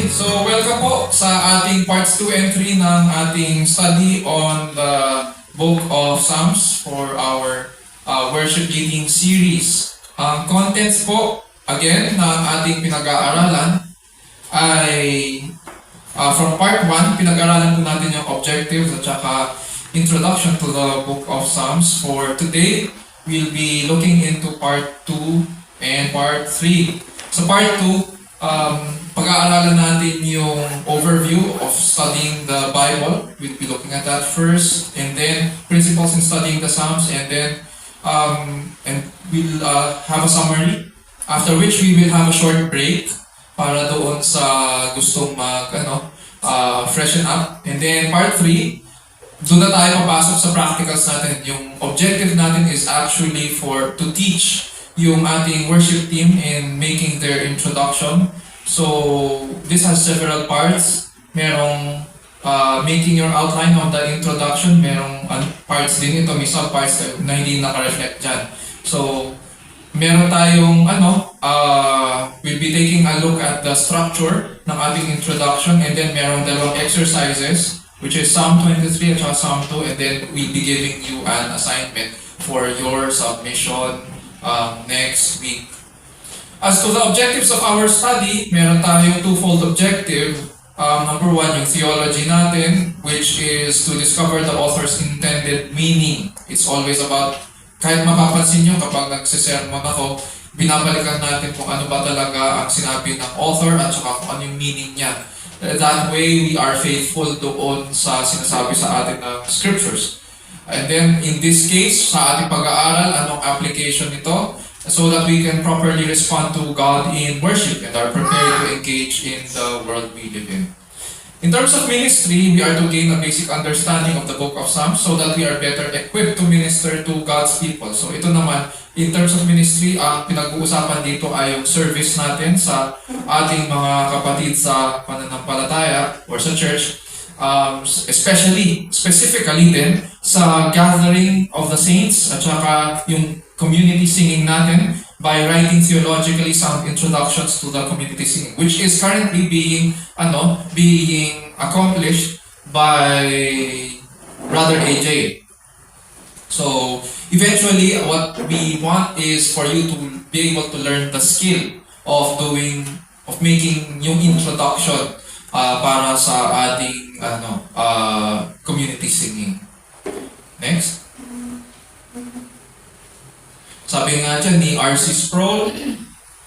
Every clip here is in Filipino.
So welcome po sa ating parts 2 and 3 ng ating study on the Book of Psalms for our worship leading series. Ang contents po, again, ng ating pinag-aaralan ay from part 1, pinag-aaralan po natin yung objectives at saka introduction to the Book of Psalms. For today, we'll be looking into part 2 and part 3. So part 2, pag-aaralan natin yung overview of studying the Bible. We'll be looking at that first, and then principles in studying the Psalms, and then we'll have a summary. After which we will have a short break para doon sa gustong freshen up. And then part 3, doon na tayo papasok sa practicals natin. Yung objective natin is actually to teach yung ating worship team in making their introduction. So, this has several parts. Merong making your outline of the introduction. Merong parts din ito, may sub-parts na hindi naka-reflect dyan. So, meron tayong we'll be taking a look at the structure ng ating introduction, and then merong dalawang exercises, which is Psalm 23 at Psalm 2, and then we'll be giving you an assignment for your submission next week. As to the objectives of our study, meron tayong twofold objective. Number 1, yung theology natin, which is to discover the author's intended meaning. It's always about, kahit mapapansin nyo kapag nagsisermon ako, binabalikan natin kung ano ba talaga ang sinabi ng author at saka kung ano yung meaning niya. That way, we are faithful doon sa sinasabi sa atin ng scriptures. And then, in this case, sa ating pag-aaral, anong application nito? So that we can properly respond to God in worship and are prepared to engage in the world we live in. In terms of ministry, we are to gain a basic understanding of the Book of Psalms so that we are better equipped to minister to God's people. So ito naman, in terms of ministry, ang pinag-uusapan dito ay yung service natin sa ating mga kapatid sa pananampalataya or sa church, specifically din sa gathering of the saints at saka yung community singing natin by writing theologically sound introductions to the community singing, which is currently being accomplished by Brother AJ. So eventually, what we want is for you to be able to learn the skill of making yung introduction para sa ating community singing. Next. Sabi nga dyan ni R.C. Sproul,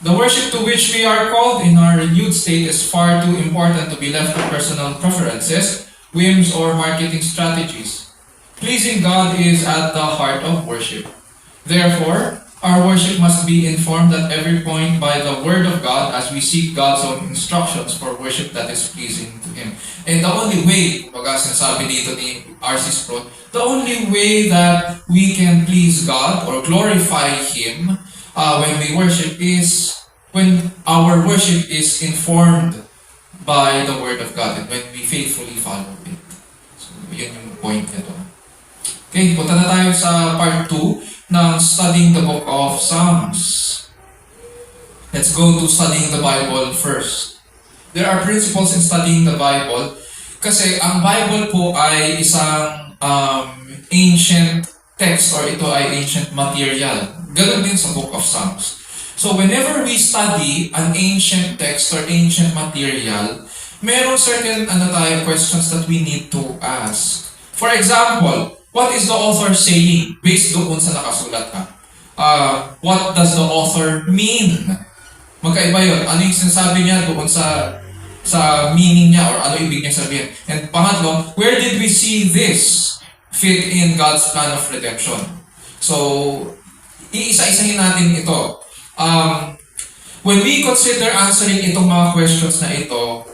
the worship to which we are called in our renewed state is far too important to be left to personal preferences, whims, or marketing strategies. Pleasing God is at the heart of worship. Therefore, our worship must be informed at every point by the Word of God as we seek God's own instructions for worship that is pleasing to Him. And the only way, sinasabi dito ni R.C. Sproul, the only way that we can please God or glorify Him when we worship is when our worship is informed by the Word of God and when we faithfully follow it. So, yun yung point nito. Okay, punta na tayo sa part 2 ng studying the Book of Psalms. Let's go to studying the Bible first. There are principles in studying the Bible kasi ang Bible po ay isang ancient text or ito ay ancient material. Ganun din sa Book of Psalms. So whenever we study an ancient text or ancient material, meron certain questions that we need to ask. For example, what is the author saying based doon sa nakasulat ka? What does the author mean? Magkaiba yun. Ano yung sinasabi niya doon sa meaning niya or ano ibig niya sabihin? And pangatlo, where did we see this fit in God's plan of redemption? So, iisa-isahin natin ito. When we consider answering itong mga questions na ito,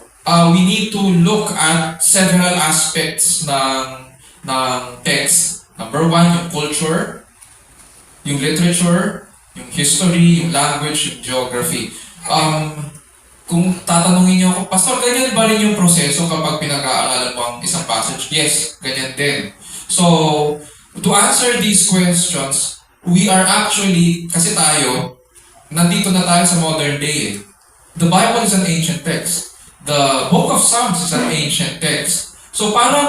we need to look at several aspects ng text. Number 1, yung culture, yung literature, yung history, yung language, yung geography. Kung tatanungin niyo ako, Pastor, ganyan ba rin yung proseso kapag pinag-aaralan mo ang isang passage? Yes, ganyan din. So, to answer these questions, we are actually, kasi nandito na tayo sa modern day. The Bible is an ancient text. the Book of Psalms is an ancient text. So para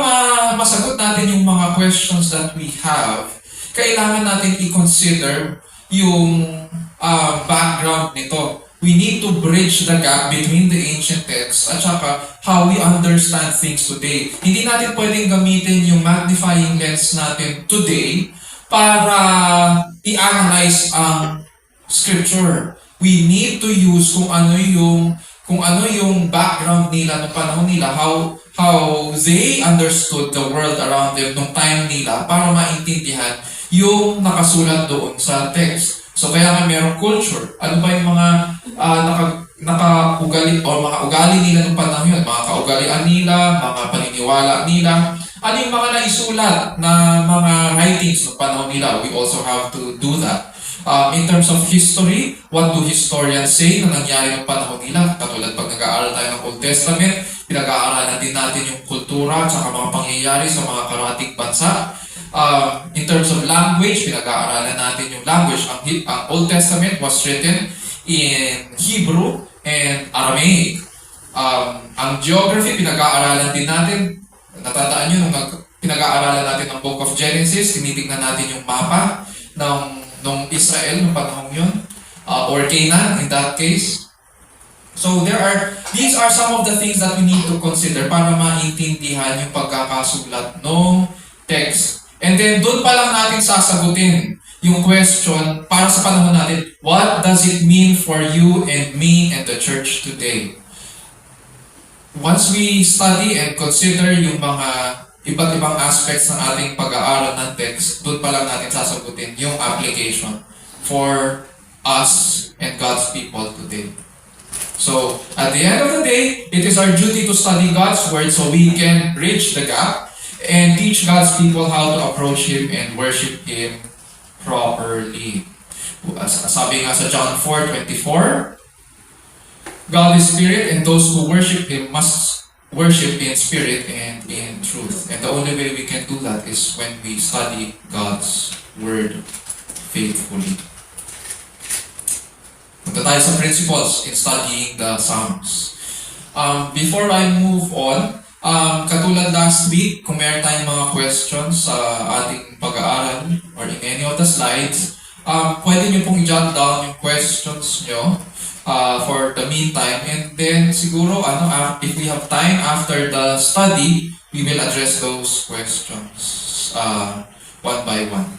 masagot natin yung mga questions that we have, kailangan natin i-consider yung background nito. We need to bridge the gap between the ancient text at saka how we understand things today. Hindi natin pwedeng gamitin yung magnifying lens natin today para i-analyze ang scripture. We need to use kung ano yung background nila ng panahon nila, how they understood the world around them nung time nila para maintindihan yung nakasulat doon sa text. So kaya nga merong culture. Ano ba yung mga nakaugali o mga ugali nila ng panahon yun? Mga kaugalian nila, mga paniniwala nila. Ano yung mga naisulat na mga writings ng panahon nila? We also have to do that. In terms of history, what do historians say na nangyari ng panahon nila? Katulad pag nag-aaral tayo ng Old Testament, pinag-aaralan din natin yung kultura at saka mga pangyayari sa mga karating bansa. In terms of language, pinag-aaralan natin yung language. Ang Old Testament was written in Hebrew and Aramaic. Ang geography, pinag-aaralan din natin. Natataan nyo, nung pinag-aaralan natin ng Book of Genesis, tinitignan natin yung mapa ng Israel ng panahon yun, or Canaan in that case. So these are some of the things that we need to consider para maintindihan yung pagkakasulat ng text. And then doon pa lang natin sasagutin yung question para sa panahon natin, what does it mean for you and me and the church today? Once we study and consider yung mga iba't ibang aspects ng ating pag-aaral ng text, doon pa lang natin sasagutin yung application for us and God's people today. So, at the end of the day, it is our duty to study God's Word so we can bridge the gap and teach God's people how to approach Him and worship Him properly. Sabi nga sa John 4:24, God is spirit and those who worship Him must worship in spirit and in truth. And the only way we can do that is when we study God's Word faithfully. Punta tayo sa principles in studying the Psalms. Before I move on, katulad last week, kung meron tayong mga questions sa ating pag-aaral or in any of the slides, pwede nyo pong i-jot down yung questions nyo for the meantime. And then siguro, if we have time after the study, we will address those questions one by one.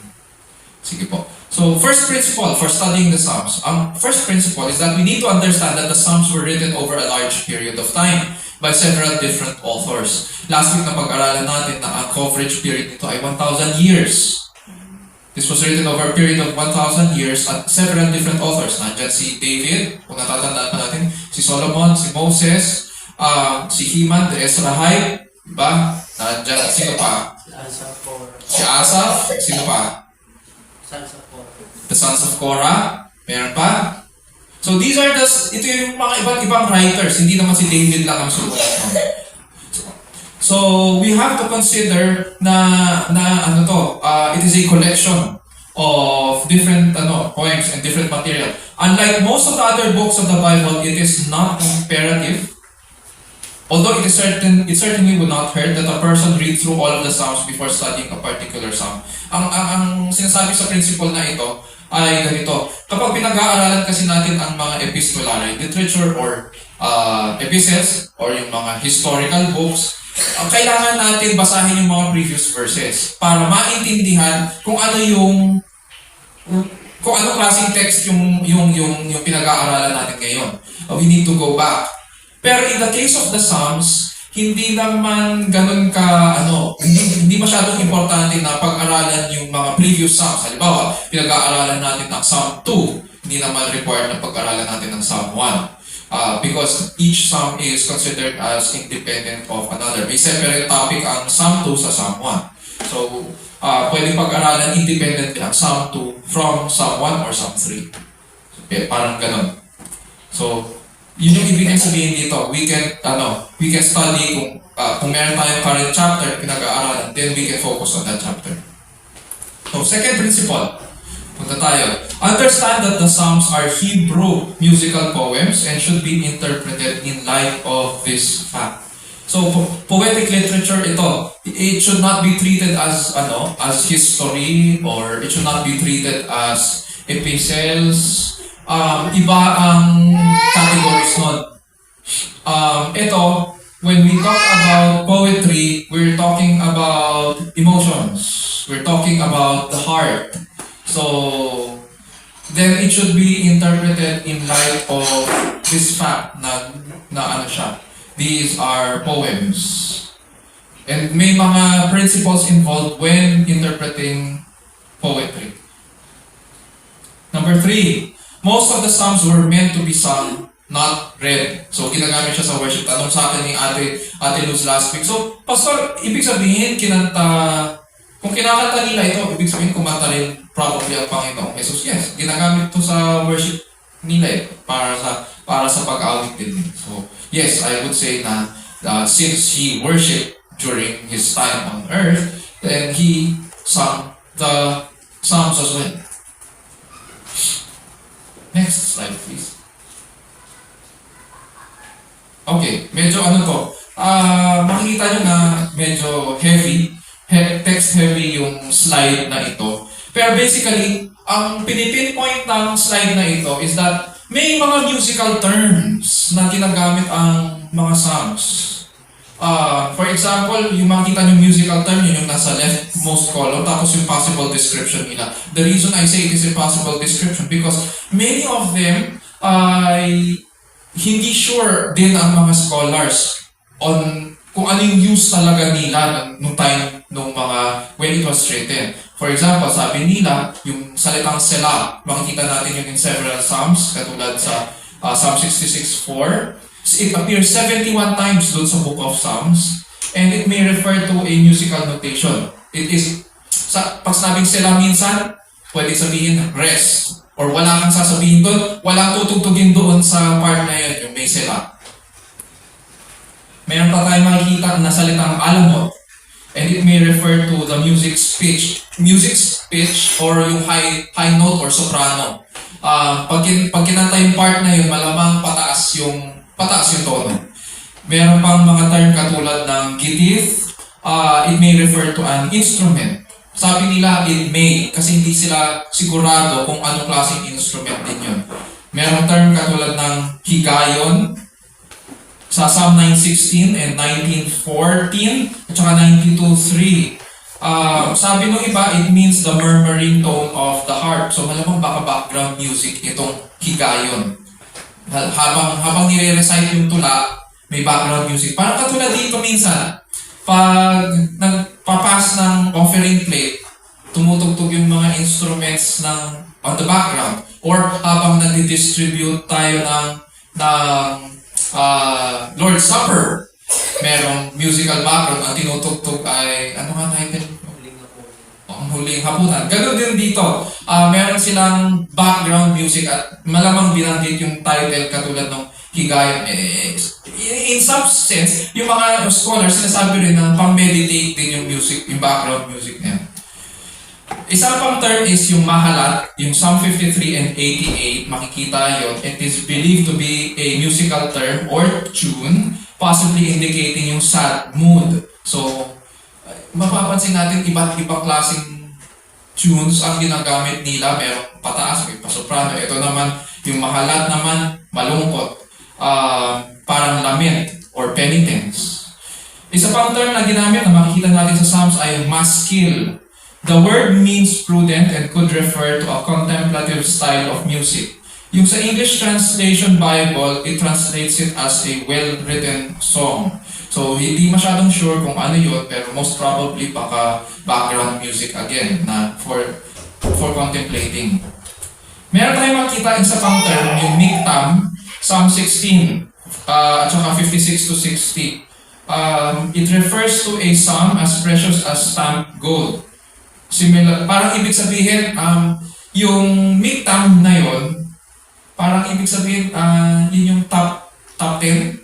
Sige po. So, first principle for studying the Psalms. First principle is that we need to understand that the Psalms were written over a large period of time by several different authors. Last week na pag-aralan natin na ang coverage period nito ay 1,000 years. This was written over a period of 1,000 years at several different authors. Nandiyan si David, kung natatandaan pa natin, si Solomon, si Moses, si Heman, the Ezrahite, diba? Nandiyan, sino pa? Si Asaph, sino pa? The sons of Korah, meron pa? So these are ito yung mga iba't ibang writers, hindi naman si David lang ang sumulat. So we have to consider na it is a collection of different poems and different material. Unlike most of the other books of the Bible, it is not imperative. Although it certainly would not hurt that a person read through all of the Psalms before studying a particular Psalm. Ang sinasabi sa principle na ito ay ganito. Kapag pinag-aaralan kasi natin ang mga epistolary literature or epistles or yung mga historical books, kailangan natin basahin yung mga previous verses para maintindihan kung anong klaseng text yung pinag-aaralan natin ngayon. We need to go back. Pero in the case of the Psalms, hindi naman ganun hindi masyadong importante na pag-aralan yung mga previous Psalms. Halimbawa, pinag-aaralan natin ang Psalm 2, hindi naman required na pag-aralan natin ang Psalm 1. Because each Psalm is considered as independent of another. May separate topic ang Psalm 2 sa Psalm 1. So, pwede pag-aralan independent ang Psalm 2 from Psalm 1 or Psalm 3. Okay, parang ganun. So, yun yung ibig sabihin dito. We can study kung meron tayong current chapter pinag-aaralan, then we can focus on that chapter. So, second principle. Punta tayo. Understand that the Psalms are Hebrew musical poems and should be interpreted in light of this fact. So poetic literature ito, it should not be treated as as history, or it should not be treated as epistles. Iba ang categories nun. Ito, when we talk about poetry, we're talking about emotions. We're talking about the heart. So then it should be interpreted in light of this fact na ano siya. These are poems. And may mga principles involved when interpreting poetry. Number 3, most of the Psalms were meant to be sung, not read. So, ginagamit siya sa worship. Tanong sa akin ni Ate Luz last week. So, Pastor, ibig sabihin, kung kinakanta nila ito, ibig sabihin, kumanta rin probably ang Panginoong Jesus. Yes, ginagamit ito sa worship nila para sa pag-awit din. So, yes, I would say na since he worshiped during his time on earth, then he sang the Psalms as well. Next slide, please. Okay, medyo makikita nyo na medyo heavy, text heavy yung slide na ito. Pero basically, ang pinipinpoint ng slide na ito is that may mga musical terms na ginagamit ang mga Psalms. For example, yung makikita yung musical term, yun yung nasa leftmost column, tapos yung possible description nila. The reason I say it is a possible description because many of them ay hindi sure din ang mga scholars on kung ano yung use talaga nila nung time when it was written. For example, sabi nila, yung salitang Selah, makikita natin yun in several Psalms, katulad sa Psalm 66:4. It appears 71 times doon sa Book of Psalms, and it may refer to a musical notation. It is, pag sinabing Selah minsan, pwede sabihin rest. Or wala kang sasabihin doon, walang tutugtugin doon sa part na yun, yung may Selah. Meron pa tayong makikita na salitang alamot, and it may refer to the music pitch or yung high note or soprano. Pag kinanta yung part na yun, malamang pataas yung tono. Meron pang mga term katulad ng gitith, it may refer to an instrument. Sabi nila, it may, kasi hindi sila sigurado kung anong klaseng instrument din yun. Meron term katulad ng higayon, sa Psalm 9:16 and 19:14 at saka 92:3. Sabi nung iba, it means the murmuring tone of the harp. So malamang baka background music itong higayon. Habang nire-recite yung tula, may background music. Parang katulad dito minsan, pag nagpapas ng offering plate, tumutugtog yung mga instruments on the background. Or habang nag-distribute tayo ng Lord's Supper, merong musical background, ang tinutugtog ay, ano nga title? Ang Huling Hapunan. Ganun din dito. Meron silang background music at malamang binanggit yung title katulad ng higayon. In some sense, yung mga scholars sinasabi rin na pang-meditate din yung music, yung background music niya. Isa pang term is yung mahalat, yung Psalm 53 and 88, makikita yon. It is believed to be a musical term or tune, possibly indicating yung sad mood. So, mapapansin natin iba't ibang klaseng tunes ang ginagamit nila. Merong pataas, may pasoprano. Ito naman, yung mahalat naman, malungkot. Parang lament or penitence. Isa pang term na ginamit na makikita natin sa Psalms ay maskil. The word means prudent and could refer to a contemplative style of music. Yung sa English Translation Bible, it translates it as a well-written song. So, hindi masyadong sure kung ano yun, pero most probably baka background music again na for contemplating. Meron tayong makita isa pang term, yung miktam, Psalm 16, at saka 56 to 60. It refers to a psalm as precious as stamped gold. Similar, parang ibig sabihin, yung miktam na yon, parang ibig sabihin, yun yung top 10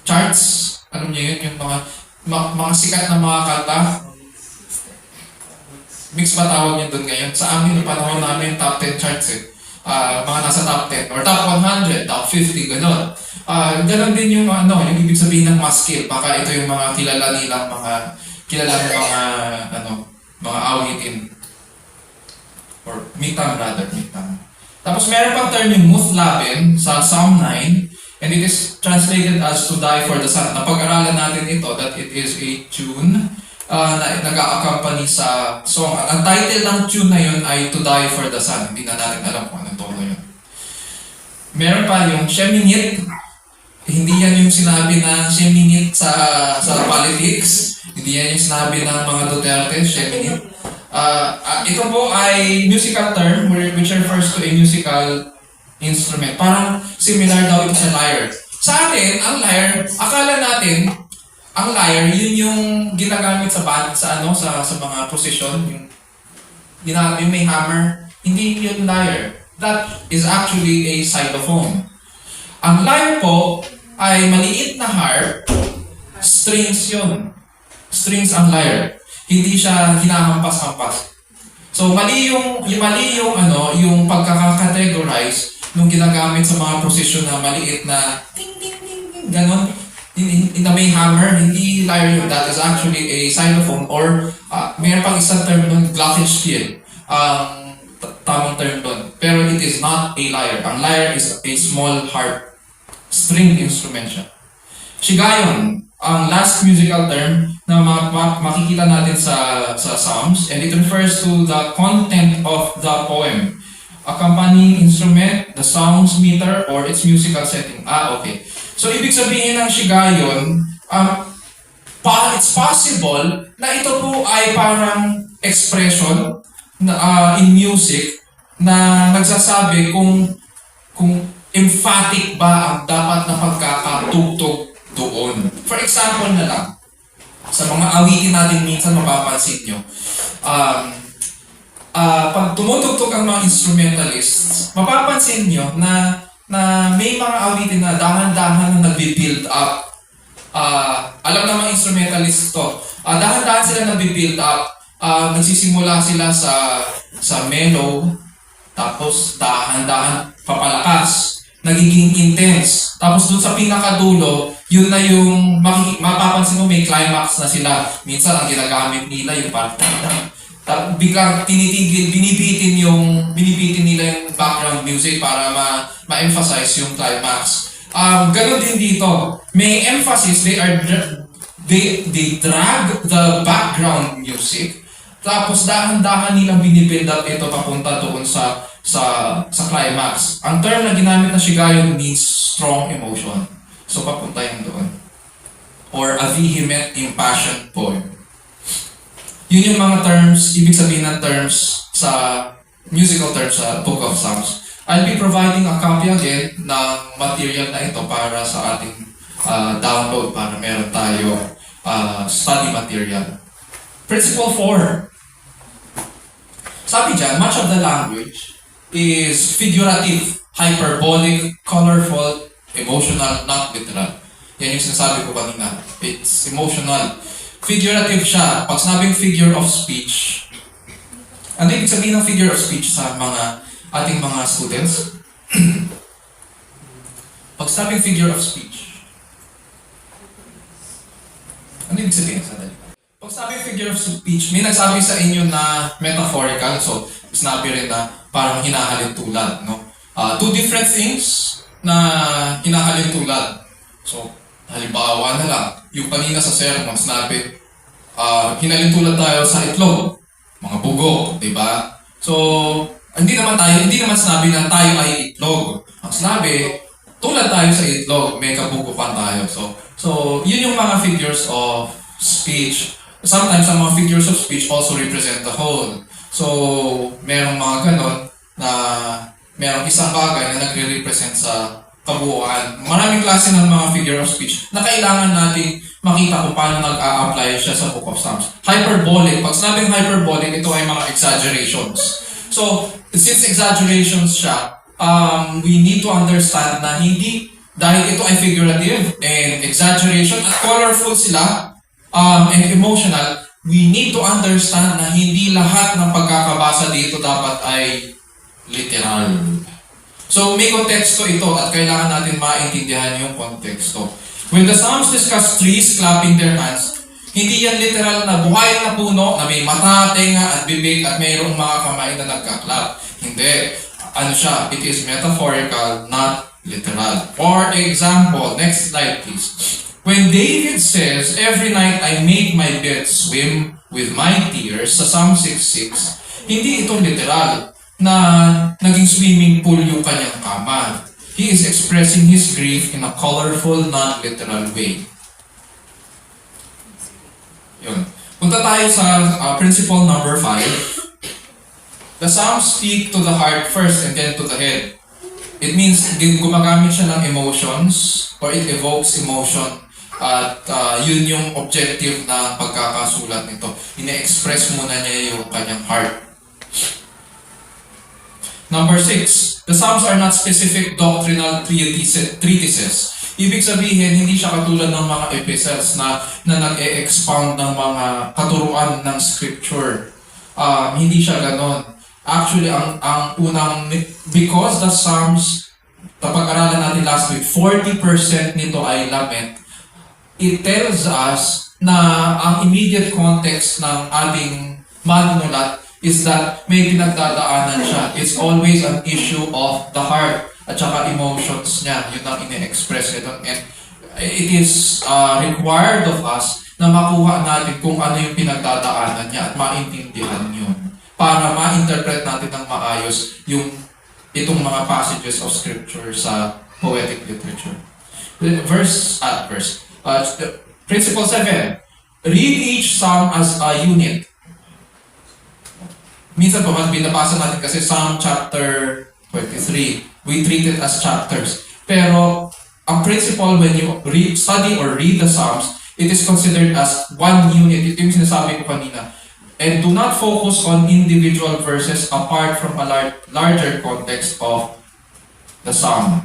charts. Alam niyo yun, yung mga sikat na mga kanta. Mix ba tawag yun doon ngayon? Sa amin, yung panahon namin, top 10 charts eh. Mga nasa top 10 or top 100, top 50, gano'n. Gano'n din yung yung ibig sabihin ng maskil. Baka ito yung mga kilala nilang mga awitin. Or mitang rather, mitang. Tapos meron pang term yung muthlabin sa Psalm 9, and it is translated as to die for the sun. Napag-aralan natin ito that it is a tune na nag-a-accompany sa song. Ang title ng tune na yun ay To Die for the Sun. Hindi na natin alam kung anong tono yun. Meron pa yung Sheminit. Hindi yan yung sinabi na Sheminit sa politics. Hindi yan yung sinabi ng mga Duterte, Sheminit. Ito po ay musical term which refers to a musical instrument. Parang similar daw ito sa lyre. Sa atin, ang lyre, akala natin, ang lyre, yun yung ginagamit sa band, sa mga procession, yung may hammer. Hindi yun lyre. That is actually a xylophone. Ang lyre po ay maliit na harp, strings yun. Strings ang lyre. Hindi siya hinahampas-hampas. So mali yung pagkaka-categorize nung ginagamit sa mga procession na maliit na ting ting ting ting ganon. In the may hammer, hindi lyre yun. That is actually a xylophone or mayroon pang isang term doon, glockenspiel. Tamang term doon. Pero it is not a lyre. Ang lyre is a small harp. Stringed instrument siya. Shigayon, ang last musical term na makikita natin sa Psalms, and it refers to the content of the poem. Accompanying instrument, the Psalms meter, or its musical setting. Okay. So, ibig sabihin ng Shigayon, it's possible na ito po ay parang expression in music na nagsasabi kung emphatic ba ang dapat na pagkakatugtog doon. For example na lang, sa mga awitin natin minsan mapapansin nyo, pag tumutugtog ang mga instrumentalists, mapapansin nyo na may mga awitin na dahan-dahan na nagbi-build up. Alam na mga instrumentalists to. Dahan-dahan sila nagbi-build up. Nagsisimula sila sa mellow, tapos dahan-dahan papalakas. Nagiging intense. Tapos dun sa pinakadulo, yun na yung mapapansin mo may climax na sila. Minsan ang ginagamit nila yung parang biglang binibitin nila yung background music para ma-emphasize yung climax. Ganun din dito. May emphasis, they drag the background music, tapos dahan-dahan nilang binibuild up ito papunta doon sa climax. Ang term na ginamit na Shigayon means strong emotion. So papunta yung doon. Or a vehement, impassioned poem. Yun yung mga terms, ibig sabihin ng terms sa musical terms sa Book of Psalms. I'll be providing a copy again ng material na ito para sa ating download para meron tayo study material. Principle 4. Sabi dyan, much of the language is figurative, hyperbolic, colorful, emotional, not literal. Yan yung sinasabi ko kanina. It's emotional. Figurative siya. Pag sinabing figure of speech, ano ibig sabihin ng figure of speech sa ating mga students? Pag sinabing figure of speech, ano ibig sabihin sa dali? Pag sinabing figure of speech, may nagsabi sa inyo na metaphorical, so sinabi rin na parang hinahalin tulad, no? Two different things na hinahalin tulad. So, halimbawa na lang, yung kanina sa sermon, sinabi, hinalin tulad tayo sa itlog, mga bugo, di ba? So, hindi naman sinabi na tayo ay itlog. Ang sinabi, tulad tayo sa itlog, may kabugukan tayo. So, yun yung mga figures of speech. Sometimes, ang mga figures of speech also represent the whole. So, merong mga ganon na merong isang bagay na nagre-represent sa kabuuan. Maraming klase ng mga figure of speech na kailangan natin makita kung paano nag-a-apply siya sa Book of Psalms. Hyperbolic. Pag sinabing hyperbolic, ito ay mga exaggerations. So, since exaggerations siya, we need to understand na hindi, dahil ito ay figurative and exaggeration at colorful sila, and emotional, we need to understand na hindi lahat ng pagkakabasa dito dapat ay literal. So may konteksto ito at kailangan natin maintindihan yung konteksto. When the Psalms discuss trees clapping their hands, hindi yan literal na buhay na puno na may mata, tenga at bibig at mayroong mga kamay na nagkaklap. Hindi. Ano siya? It is metaphorical, not literal. For example, next slide please. When David says, "Every night I make my bed swim with my tears," sa Psalm 6:6, hindi ito literal na naging swimming pool yung kanyang kama. He is expressing his grief in a colorful, non-literal way. Yun. Punta tayo sa principle number 5. The Psalms speak to the heart first and then to the head. It means gumagamit siya ng emotions or it evokes emotion at yun yung objective na pagkakasulat nito. Ine-express muna niya yung kanyang heart. Number 6, the Psalms are not specific doctrinal treatises. Ibig sabihin, hindi siya katulad ng mga epistles na nag-e-expound ng mga katuruan ng scripture. Hindi siya ganon. Actually, ang unang, because the Psalms, napag-aralan natin last week, 40% nito ay lament. It tells us na ang immediate context ng ating manunulat is that may pinagdadaanan siya. It's always an issue of the heart at saka emotions niya. Yun ang ine-express nito. And it is required of us na makuha natin kung ano yung pinagdadaanan niya at maintindihan yun para ma-interpret natin ng maayos itong mga passages of scripture sa poetic literature. Principle 7. Read each psalm as a unit. Minsan po, binabasa natin kasi Psalm chapter 23. We treat it as chapters. Pero, ang principle when you study or read the Psalms, it is considered as one unit. Ito yung sinasabi ko kanina. And do not focus on individual verses apart from a larger context of the Psalm.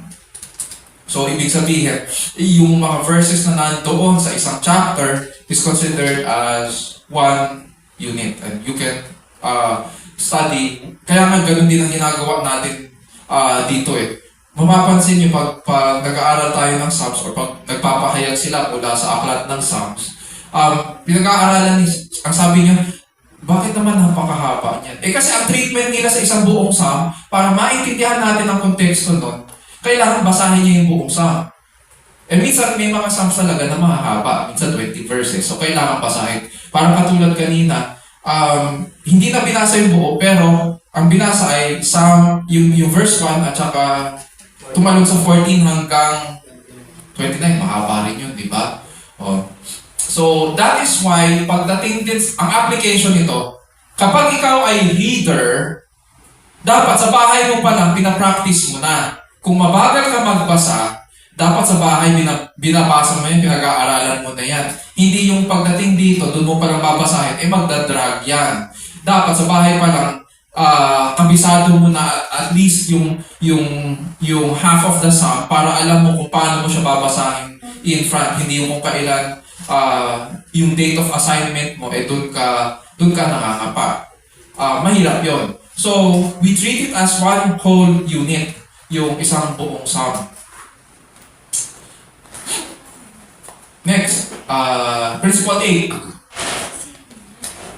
So, ibig sabihin, yung mga verses na nandoon sa isang chapter is considered as one unit. And you can study. Kaya nga ganun din ang ginagawa natin dito eh. Mapapansin niyo pag nag-aaral tayo ng Psalms or pag nagpapahayag sila mula sa aklat ng Psalms, pinag-aaralan ang sabi niyo, bakit naman napakahaba niyan? Kasi ang treatment nila sa isang buong Psalm, para maintindihan natin ang konteksto nun, kailangan basahin niya yung buong Psalm. Minsan may mga Psalms talaga na mahahaba, minsan 20 verses, so kailangan basahin. Parang katulad kanina, hindi na binasa yung buo, pero ang binasa ay yung verse 1 at saka tumalon sa 14 hanggang 29. Mahaba rin yun, di ba? So, that is why, pagdating din, ang application nito, kapag ikaw ay reader, dapat sa bahay mo pa lang, pinapractice mo na. Kung mabagal ka magbasa, dapat sa bahay binabasa mo yan, pinag-aaralan mo na yan. Hindi yung pagdating dito, doon mo palang babasahin, magdadrag yan. Dapat sa bahay pa lang, kabisado mo na at least yung half of the psalm para alam mo kung paano mo siya babasahin in front. Hindi yung kung kailan yung date of assignment mo, doon ka nakakapa. Mahirap yon. So, we treat it as one whole unit, yung isang buong psalm. Next, principle 8.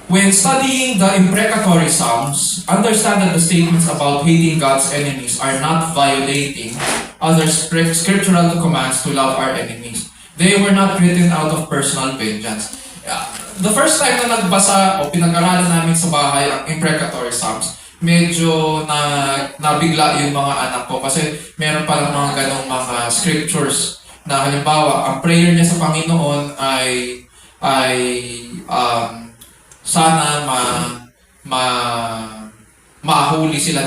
When studying the imprecatory Psalms, understand that the statements about hating God's enemies are not violating other scriptural commands to love our enemies. They were not written out of personal vengeance. The first time na nagbasa o pinag-aralan namin sa bahay ang imprecatory Psalms, medyo nabigla yung mga anak ko kasi meron palang mga ganong mga scriptures na halimbawa, ang prayer niya sa Panginoon ay sana mahuli sila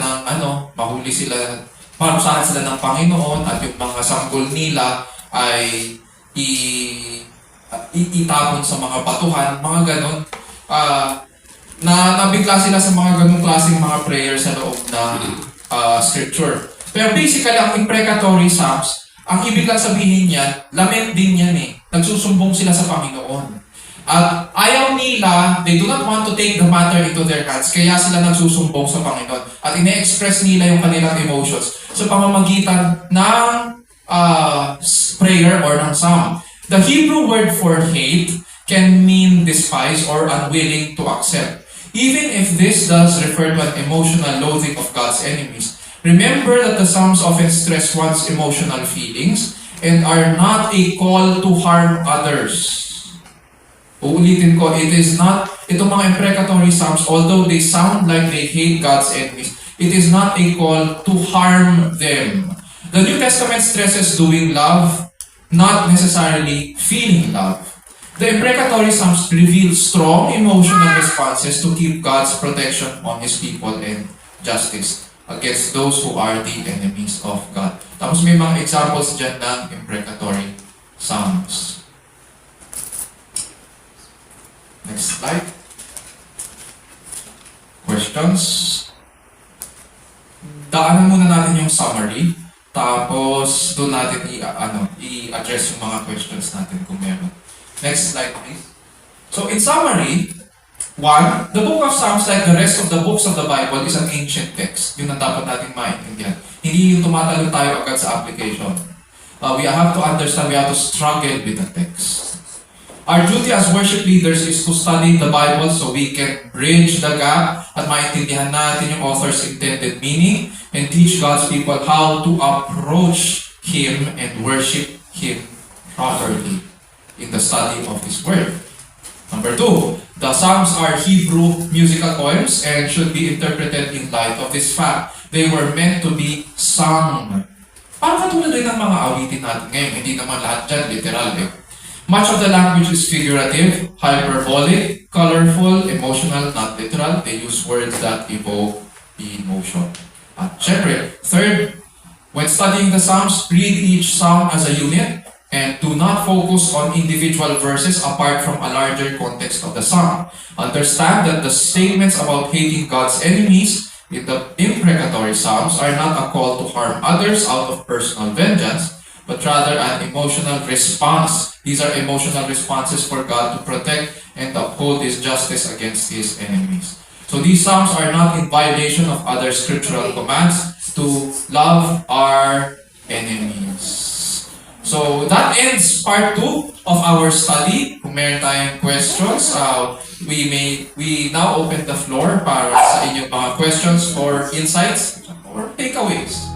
marusahan sila ng Panginoon at yung mga sanggol nila ay itapon sa mga batuhan, mga ganon. Nabigla sila sa mga ganong klaseng mga prayer sa loob ng scripture. Pero basically, ang imprecatory Psalms, ang ibig lang sabihin niyan, lament din yan eh. Nagsusumbong sila sa Panginoon. At ayaw nila, they do not want to take the matter into their hands, kaya sila nagsusumbong sa Panginoon. At ine-express nila yung kanilang emotions sa pamamagitan ng prayer or ng psalm. The Hebrew word for hate can mean despise or unwilling to accept. Even if this does refer to an emotional loathing of God's enemies, remember that the Psalms often stress one's emotional feelings and are not a call to harm others. Uulitin ko, it is not, itong mga imprecatory psalms, although they sound like they hate God's enemies, it is not a call to harm them. The New Testament stresses doing love, not necessarily feeling love. The imprecatory psalms reveal strong emotional responses to keep God's protection on His people and justice against those who are the enemies of God. Tapos may mga examples dyan ng imprecatory psalms. Next slide. Questions? Daanan muna natin yung summary, tapos doon natin i-address yung mga questions natin kung meron. Next slide, please. So, in summary, 1, the book of Psalms, like the rest of the books of the Bible, is an ancient text. Yun ang dapat natin maintindihan. Hindi yung tumatalon tayo agad sa application. We have to understand, we have to struggle with the text. Our duty as worship leaders is to study the Bible so we can bridge the gap at maintindihan natin yung author's intended meaning and teach God's people how to approach Him and worship Him properly in the study of His Word. Number 2, the Psalms are Hebrew musical poems and should be interpreted in light of this fact. They were meant to be sung. Parang katulad rin ng mga awitin natin ngayon, hindi naman lahat dyan literal eh. Much of the language is figurative, hyperbolic, colorful, emotional, not literal. They use words that evoke emotion. At syempre, third, when studying the Psalms, read each psalm as a unit and do not focus on individual verses apart from a larger context of the psalm. Understand that the statements about hating God's enemies in the imprecatory psalms are not a call to harm others out of personal vengeance, but rather an emotional response. These are emotional responses for God to protect and uphold His justice against His enemies. So these psalms are not in violation of other scriptural commands to love our enemies. So that ends part 2 of our study. Kung meron tayong questions, we now open the floor para sa inyong mga questions or insights or takeaways.